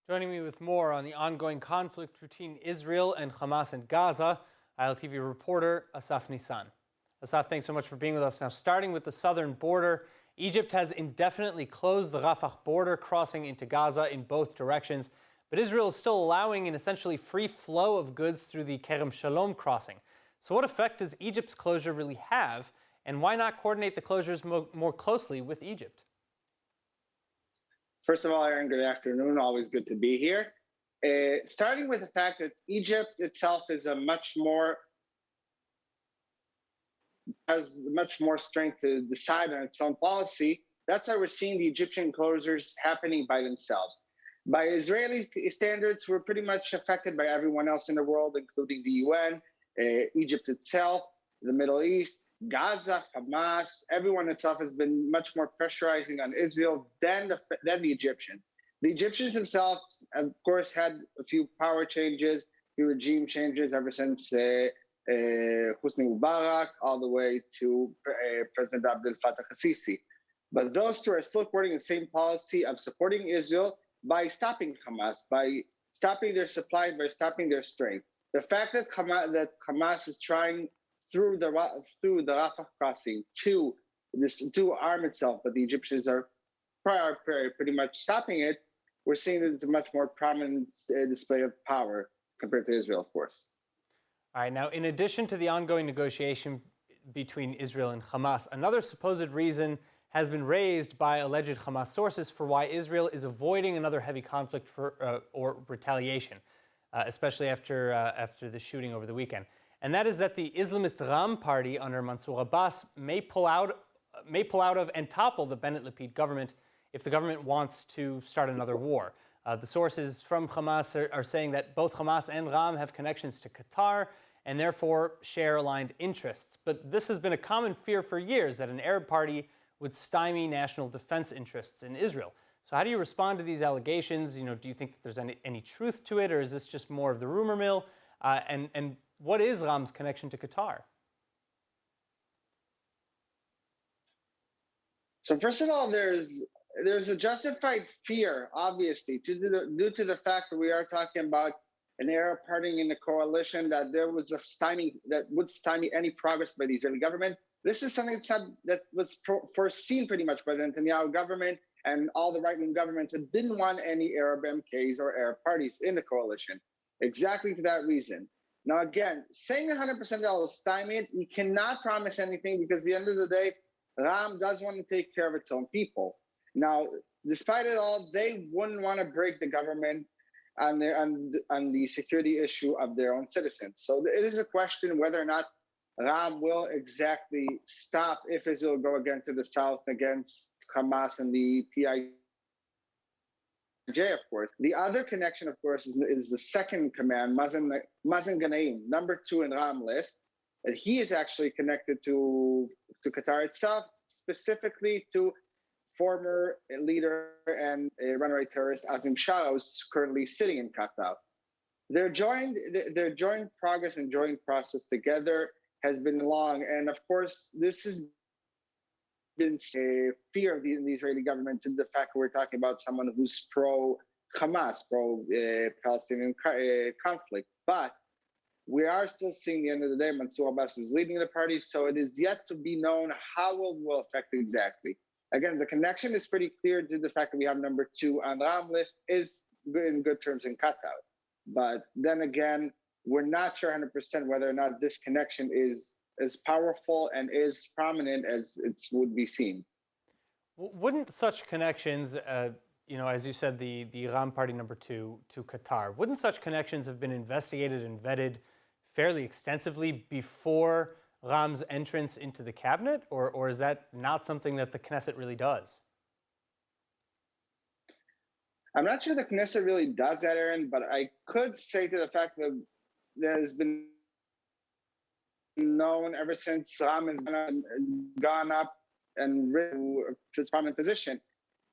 Joining me with more on the ongoing conflict between Israel and Hamas in Gaza, ILTV reporter Asaf Nissan. Asaf, thanks so much for being with us. Now, starting with the southern border, Egypt has indefinitely closed the Rafah border crossing into Gaza in both directions, but Israel is still allowing an essentially free flow of goods through the Kerem Shalom crossing. So what effect does Egypt's closure really have, and why not coordinate the closures more closely with Egypt? First of all, Aaron, good afternoon. Always good to be here. Starting with the fact that Egypt itself is has much more strength to decide on its own policy. That's why we're seeing the Egyptian closures happening by themselves. By Israeli standards, we're pretty much affected by everyone else in the world, including the UN, Egypt itself, the Middle East, Gaza, Hamas. Everyone itself has been much more pressurizing on Israel than the Egyptians. The Egyptians themselves, of course, had a few power changes, few regime changes ever since Hosni Mubarak, all the way to President Abdel Fattah al-Sisi. But those two are still supporting the same policy of supporting Israel by stopping Hamas, by stopping their supply, by stopping their strength. The fact that Hamas is trying through the Rafah crossing to arm itself, but the Egyptians are pretty much stopping it, we're seeing that it's a much more prominent display of power compared to Israel, of course. All right, now, in addition to the ongoing negotiation between Israel and Hamas, another supposed reason has been raised by alleged Hamas sources for why Israel is avoiding another heavy conflict or retaliation, especially after the shooting over the weekend. And that is that the Islamist Ram party under Mansour Abbas may pull out of and topple the Bennett-Lapid government if the government wants to start another war. The sources from Hamas are saying that both Hamas and Ram have connections to Qatar and therefore share aligned interests. But this has been a common fear for years, that an Arab party would stymie national defense interests in Israel. So how do you respond to these allegations? Do you think that there's any truth to it, or is this just more of the rumor mill? And what is Ram's connection to Qatar? So first of all, there's a justified fear, obviously, due to the fact that we are talking about an Arab party in the coalition, that there was a stymie that would stymie any progress by the Israeli government. This is something that was foreseen pretty much by the Netanyahu government and all the right-wing governments that didn't want any Arab MKs or Arab parties in the coalition, exactly for that reason. Now, again, saying 100% that will stymie it, you cannot promise anything, because at the end of the day, Ram does want to take care of its own people. Now, despite it all, they wouldn't want to break the government on the security issue of their own citizens. So it is a question whether or not Ram will exactly stop if Israel go again to the south against Hamas and the PIJ, of course. The other connection, of course, is the second command, Mazen Ghanem, number 2 in Ram list. And he is actually connected to Qatar itself, specifically to former leader and runaway terrorist Azim Shah, who's currently sitting in Qatar. Their joint progress and joint process together has been long, and of course, this has been a fear of the Israeli government, to the fact that we're talking about someone who's pro-Hamas, pro-Palestinian conflict. But we are still seeing, at the end of the day, Mansour Abbas is leading the party, so it is yet to be known how it will affect exactly. Again, the connection is pretty clear due to the fact that we have number 2 on the Ram list is in good terms in Qatar. But then again, we're not sure 100% whether or not this connection is as powerful and as prominent as it would be seen. Wouldn't such connections, as you said, the Ram party number 2 to Qatar, wouldn't such connections have been investigated and vetted fairly extensively before Ram's entrance into the cabinet, or is that not something that the Knesset really does? I'm not sure the Knesset really does that, Aaron, but I could say to the fact that there's been known ever since Ram has gone up and risen to its prominent position.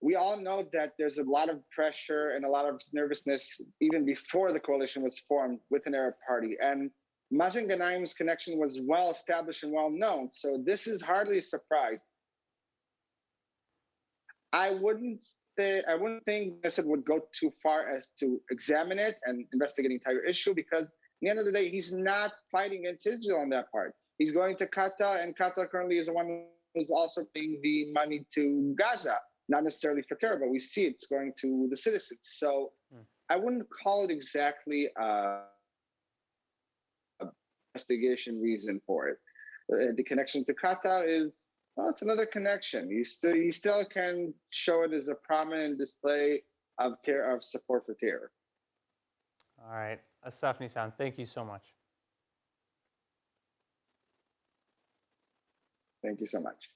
We all know that there's a lot of pressure and a lot of nervousness even before the coalition was formed with an Arab party. And Mazen Ghanem's connection was well established and well known. So this is hardly a surprise. I wouldn't I wouldn't think Knesset would go too far as to examine it and investigate the entire issue, because at the end of the day, he's not fighting against Israel on that part. He's going to Qatar, and Qatar currently is the one who's also paying the money to Gaza, not necessarily for terror, but we see it's going to the citizens. So I wouldn't call it exactly investigation reason for it. The connection to Qatar is, well, it's another connection. You still can show it as a prominent display of support for terror. All right. Asaf Nissan, thank you so much. Thank you so much.